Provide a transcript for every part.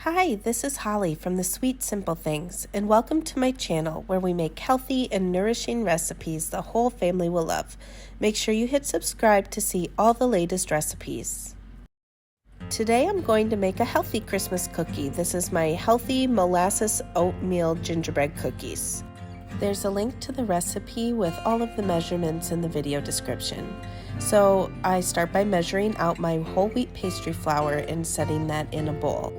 Hi, this is Holly from The Sweet Simple Things, and welcome to my channel where we make healthy and nourishing recipes the whole family will love. Make sure you hit subscribe to see all the latest recipes. Today I'm going to make a healthy Christmas cookie. This is my healthy molasses oatmeal gingerbread cookies. There's a link to the recipe with all of the measurements in the video description. So I start by measuring out my whole wheat pastry flour and setting that in a bowl.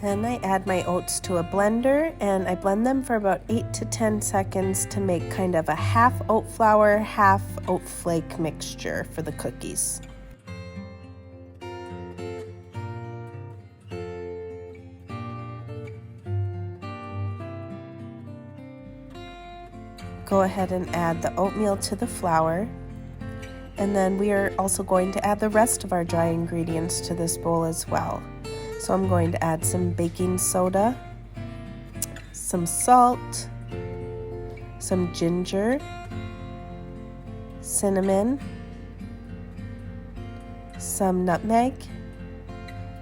Then I add my oats to a blender and I blend them for about 8 to 10 seconds to make kind of a half oat flour, half oat flake mixture for the cookies. Go ahead and add the oatmeal to the flour. And then we are also going to add the rest of our dry ingredients to this bowl as well. So I'm going to add some baking soda, some salt, some ginger, cinnamon, some nutmeg,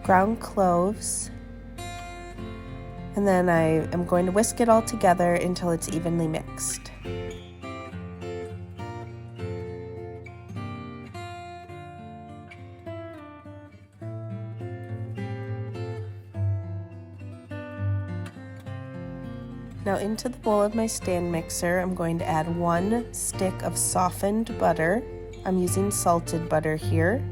ground cloves, and then I am going to whisk it all together until it's evenly mixed. Now into the bowl of my stand mixer, I'm going to add 1 stick of softened butter. I'm using salted butter here.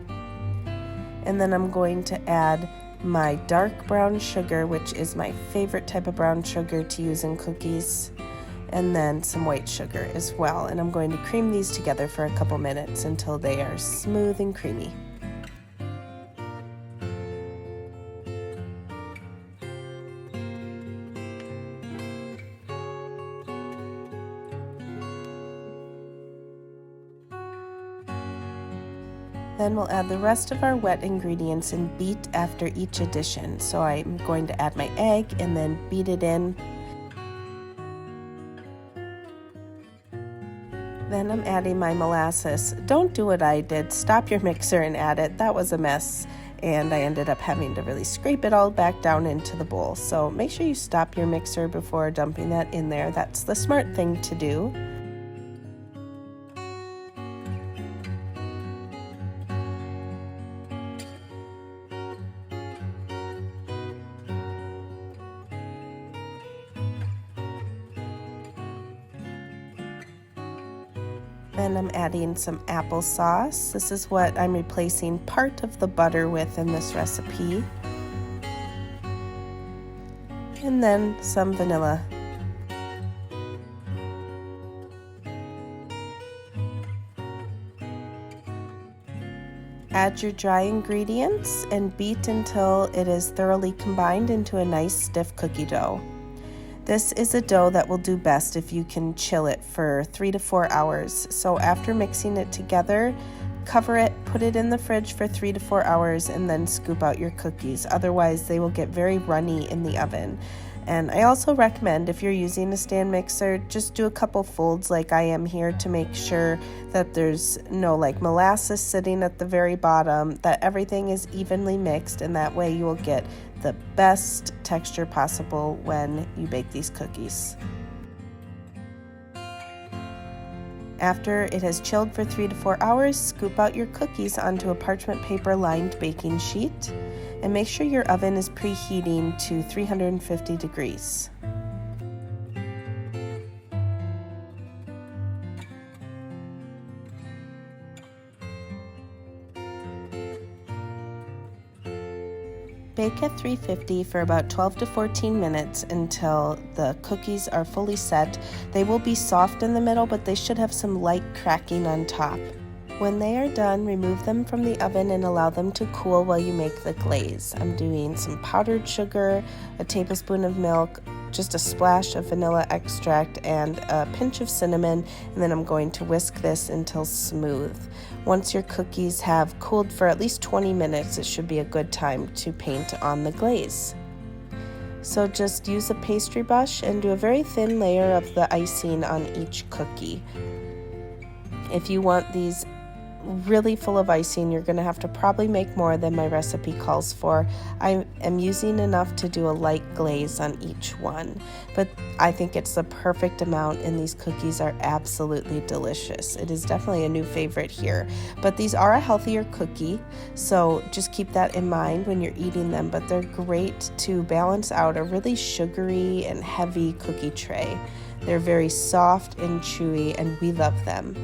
And then I'm going to add my dark brown sugar, which is my favorite type of brown sugar to use in cookies. And then some white sugar as well. And I'm going to cream these together for a couple minutes until they are smooth and creamy. Then we'll add the rest of our wet ingredients and beat after each addition. So I'm going to add my egg and then beat it in. Then I'm adding my molasses. Don't do what I did. Stop your mixer and add it. That was a mess. And I ended up having to really scrape it all back down into the bowl. So make sure you stop your mixer before dumping that in there. That's the smart thing to do. Then I'm adding some applesauce. This is what I'm replacing part of the butter with in this recipe. And then some vanilla. Add your dry ingredients and beat until it is thoroughly combined into a nice stiff cookie dough. This is a dough that will do best if you can chill it for 3 to 4 hours. So after mixing it together, cover it, put it in the fridge for 3 to 4 hours, and then scoop out your cookies. Otherwise, they will get very runny in the oven. And I also recommend, if you're using a stand mixer, just do a couple folds like I am here to make sure that there's no molasses sitting at the very bottom, that everything is evenly mixed, and that way you will get the best texture possible when you bake these cookies. After it has chilled for 3 to 4 hours, scoop out your cookies onto a parchment paper lined baking sheet and make sure your oven is preheating to 350 degrees. Bake at 350 for about 12 to 14 minutes until the cookies are fully set. They will be soft in the middle, but they should have some light cracking on top. When they are done, remove them from the oven and allow them to cool while you make the glaze. I'm doing some powdered sugar, a tablespoon of milk, just a splash of vanilla extract, and a pinch of cinnamon, and then I'm going to whisk this until smooth. Once your cookies have cooled for at least 20 minutes, it should be a good time to paint on the glaze. So just use a pastry brush and do a very thin layer of the icing on each cookie. If you want these really full of icing. You're going to have to probably make more than my recipe calls for. I am using enough to do a light glaze on each one, but I think it's the perfect amount, and these cookies are absolutely delicious. It is definitely a new favorite here, but these are a healthier cookie, so just keep that in mind when you're eating them, but they're great to balance out a really sugary and heavy cookie tray. They're very soft and chewy, and we love them.